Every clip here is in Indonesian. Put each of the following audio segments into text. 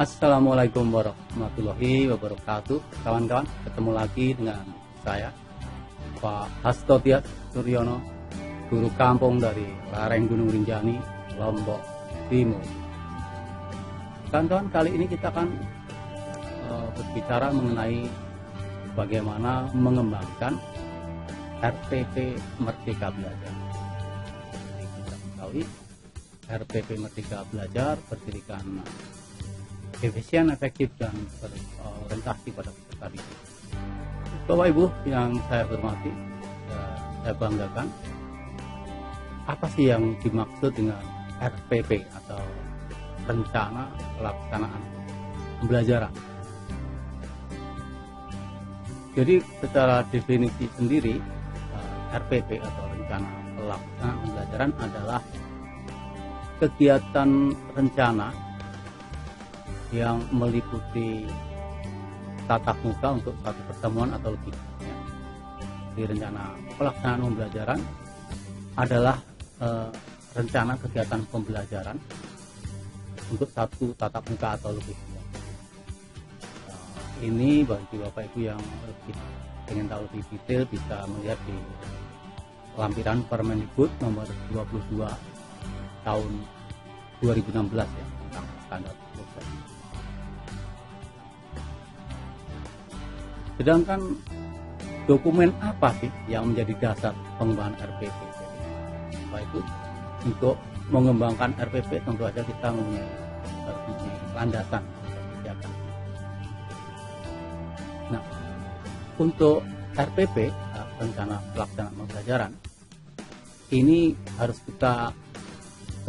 Assalamualaikum warahmatullahi wabarakatuh. Kawan-kawan, ketemu lagi dengan saya, Pak Hasto Tias Suryono, guru kampung dari lereng Gunung Rinjani, Lombok Timur. Kawan-kawan, kali ini kita akan berbicara mengenai bagaimana mengembangkan RPP Merdeka Belajar. Jadi kita ketahui RPP Merdeka Belajar berdirikan efisien, efektif, dan berorientasi pada peserta didik. Bapak Ibu yang saya hormati, saya banggakan, apa sih yang dimaksud dengan RPP atau rencana pelaksanaan pembelajaran? Jadi secara definisi sendiri, RPP atau rencana pelaksanaan pembelajaran adalah kegiatan rencana yang meliputi tatap muka untuk satu pertemuan atau lebih. Di rencana pelaksanaan pembelajaran adalah rencana kegiatan pembelajaran untuk satu tatap muka atau lebih. Ini bagi Bapak Ibu yang ingin tahu lebih detail bisa melihat di lampiran Permendikbud nomor 22 tahun 2016 ya, tentang standar proses. Sedangkan dokumen apa sih yang menjadi dasar pengembangan RPP? Baik, untuk mengembangkan RPP tentu saja kita mempunyai landasan kebijakan. Nah, untuk RPP, rencana pelaksanaan pembelajaran, ini harus kita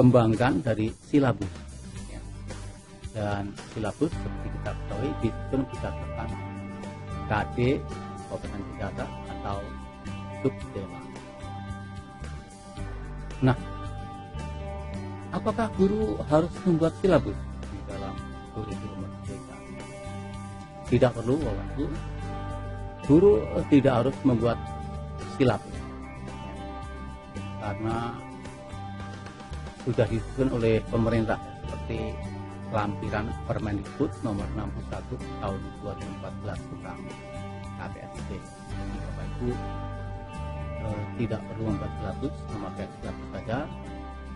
kembangkan dari silabus. Dan silabus seperti kita ketahui disusun berdasarkan KD kompetensi dasar atau subtema. Nah, apakah guru harus membuat silabus di dalam kurikulum merdeka? Tidak perlu, Bapak Ibu. Guru tidak harus membuat silabus karena sudah disusun oleh pemerintah seperti lampiran Permendikbud nomor 61 tahun 2014 tentang KPSD. Jadi Bapak Ibu tidak perlu membuat silabus, memakai silabus saja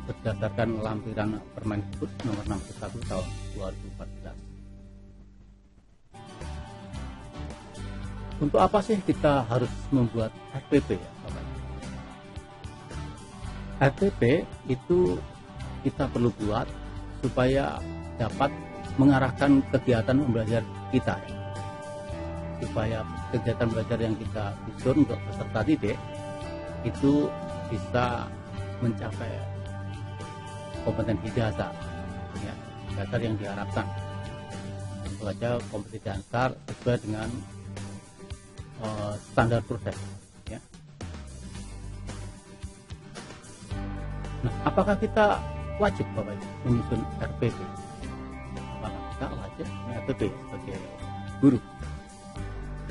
berdasarkan lampiran Permendikbud nomor 61 tahun 2014. Untuk apa sih kita harus membuat RPP ya Bapak Ibu? RPP itu kita perlu buat supaya dapat mengarahkan kegiatan belajar kita ya. Supaya kegiatan belajar yang kita susun untuk peserta didik itu bisa mencapai kompetensi dasar ya, dasar yang diharapkan. Tentu saja kompetensi dasar sesuai dengan standar proses ya. Nah, apakah kita wajib Bapak Ibu menyusun RPP? Apakah kita wajib RPP sebagai guru?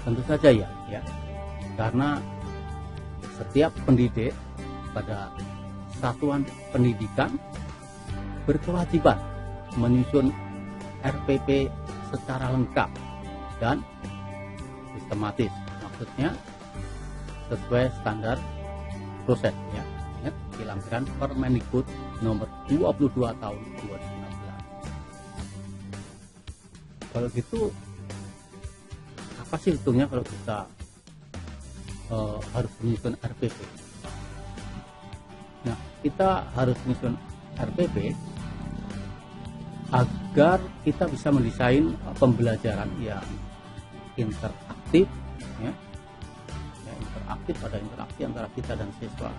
Tentu saja ya, karena setiap pendidik pada satuan pendidikan berkewajiban menyusun RPP secara lengkap dan sistematis. Maksudnya sesuai standar proses ya. Ingat di lampiran Permendikbud nomor 22 tahun 2016. Kalau gitu apa sih hitungnya kalau kita harus menyusun RPP? Nah, kita harus menyusun RPP agar kita bisa mendesain pembelajaran yang interaktif ya, interaktif, ada interaksi antara kita dan siswa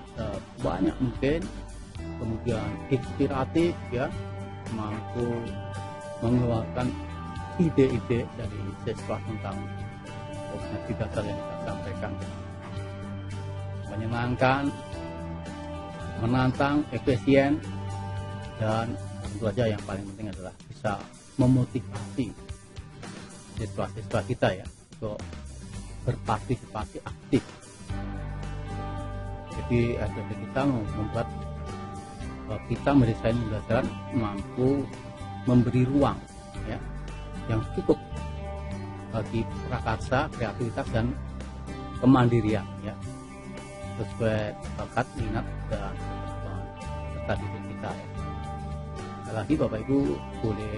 banyak mungkin, kemudian inspiratif ya, mampu mengeluarkan ide-ide dari siswa tentang kompetensi dasar yang kita sampaikan, menyenangkan, menantang, efisien, dan tentu saja yang paling penting adalah bisa memotivasi siswa-siswa kita ya untuk berpartisipasi aktif. Jadi RPP kita membuat kita mendesain pembelajaran mampu memberi ruang ya yang cukup bagi prakarsa, kreativitas dan kemandirian ya, sesuai bakat, minat dan peserta didik kita ya. Sekali lagi Bapak Ibu boleh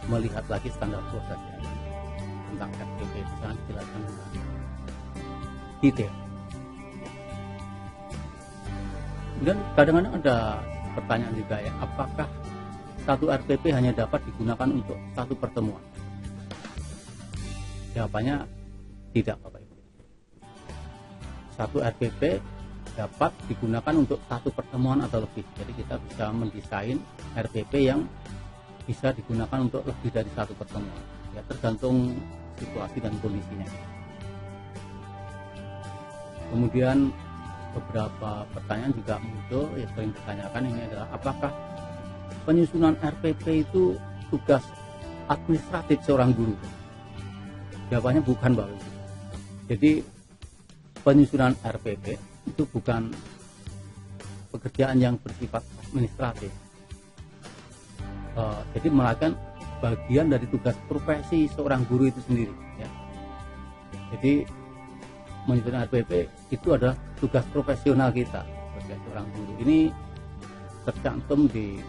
melihat lagi standar proses ya, tentang RPP bisa dijelaskan dengan detail. Dan kadang-kadang ada pertanyaan juga ya, apakah satu RPP hanya dapat digunakan untuk satu pertemuan? Jawabannya tidak Bapak Ibu. Satu RPP dapat digunakan untuk satu pertemuan atau lebih. Jadi kita bisa mendesain RPP yang bisa digunakan untuk lebih dari satu pertemuan. Ya tergantung situasi dan kondisinya. Kemudian beberapa pertanyaan juga muncul yang sering ditanyakan ini adalah apakah penyusunan RPP itu tugas administratif seorang guru? Jawabannya bukan Bapak Ibu. Jadi penyusunan RPP itu bukan pekerjaan yang bersifat administratif. Jadi melakukan bagian dari tugas profesi seorang guru itu sendiri. Ya. Jadi menyusun RPP itu adalah tugas profesional kita sebagai seorang guru. Ini tercantum di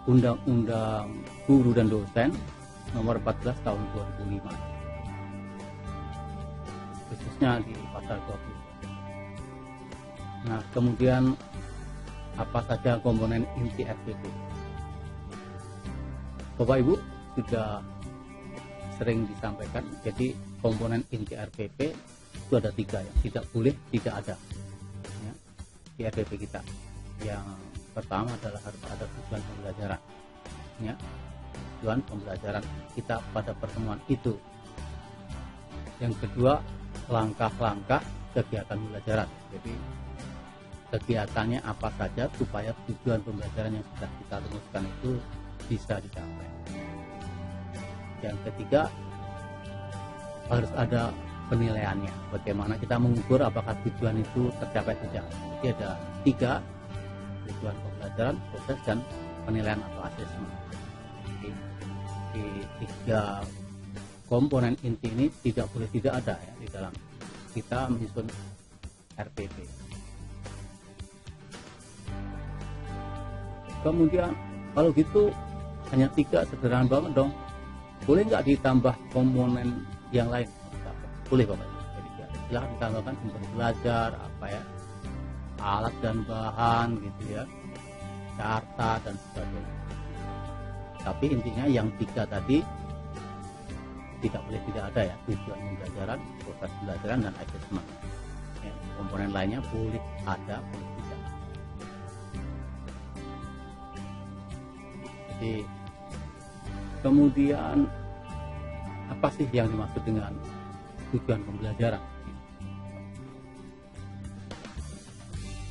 Undang-Undang Guru dan Dosen nomor 14 tahun 2005. Khususnya di pasal 20. Nah, kemudian apa saja komponen inti RPP? Bapak Ibu sudah sering disampaikan, jadi komponen inti RPP itu ada 3 yang tidak boleh tidak ada ya, di RPP kita. Yang pertama adalah harus ada tujuan pembelajaran ya, tujuan pembelajaran kita pada pertemuan itu. Yang kedua, langkah-langkah kegiatan pembelajaran. Jadi kegiatannya apa saja supaya tujuan pembelajaran yang sudah kita rumuskan itu bisa dicapai. Yang ketiga, harus ada penilaiannya. Bagaimana kita mengukur apakah tujuan itu tercapai atau tidak. Jadi ada 3, tujuan pembelajaran, proses, dan penilaian atau asesmen. Di 3 komponen inti ini tidak boleh tidak ada ya di dalam kita menyusun RPP. Kemudian kalau gitu hanya 3 sederhana banget dong. Boleh nggak ditambah komponen yang lain? Boleh Bapak. Jadi ya, silahkan ditambahkan sumber belajar, apa ya, alat dan bahan gitu ya, data dan sebagainya. Tapi intinya yang 3 tadi tidak boleh tidak ada ya, tujuan pembelajaran, proses pembelajaran, dan asesmen. Ya, komponen lainnya boleh ada, boleh tidak. Jadi kemudian apa sih yang dimaksud dengan tujuan pembelajaran?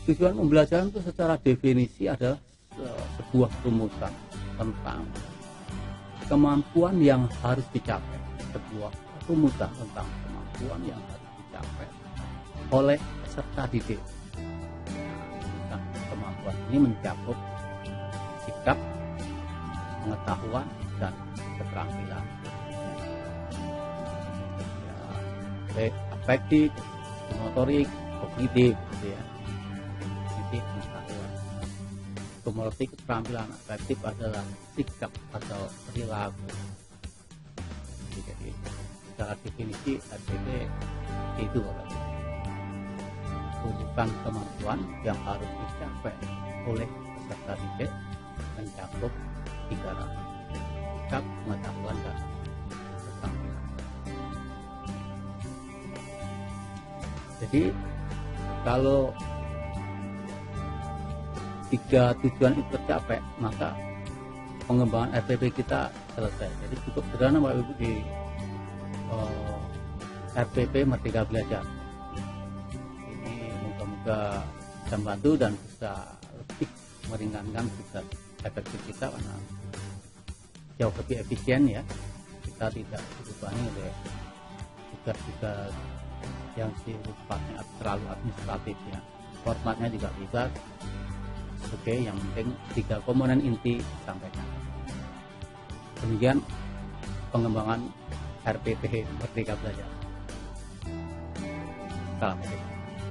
Tujuan pembelajaran itu secara definisi adalah sebuah rumusan tentang kemampuan yang harus dicapai, sebuah rumusan tentang kemampuan yang harus dicapai oleh peserta didik. Nah, kemampuan ini mencakup sikap, pengetahuan, dan keterampilan. Ya, baik afektif, motorik, kognitif, gitu ya. Jadi pengetahuan. Motorik, keterampilan, afektif adalah sikap atau perilaku. Jadi secara definisi RPP itu rujukan kemampuan yang harus dicapai oleh peserta didik mencakup 3 hal: sikap, pengetahuan, dan keterampilan. Jadi kalau 3 tujuan itu tercapai, maka pengembangan RPP kita selesai. Jadi cukup sederhana Bapak Ibu di RPP Merdeka Belajar. Ini moga-moga bisa membantu dan bisa lebih meringankan tugas efektif kita karena jauh lebih efisien ya. Kita tidak dibebani oleh tugas-tugas yang sifatnya terlalu administratif ya. Formatnya juga bisa. Oke, yang penting 3 komponen inti disampaikan. Demikian pengembangan RPTH Merdeka Belajar. Salam.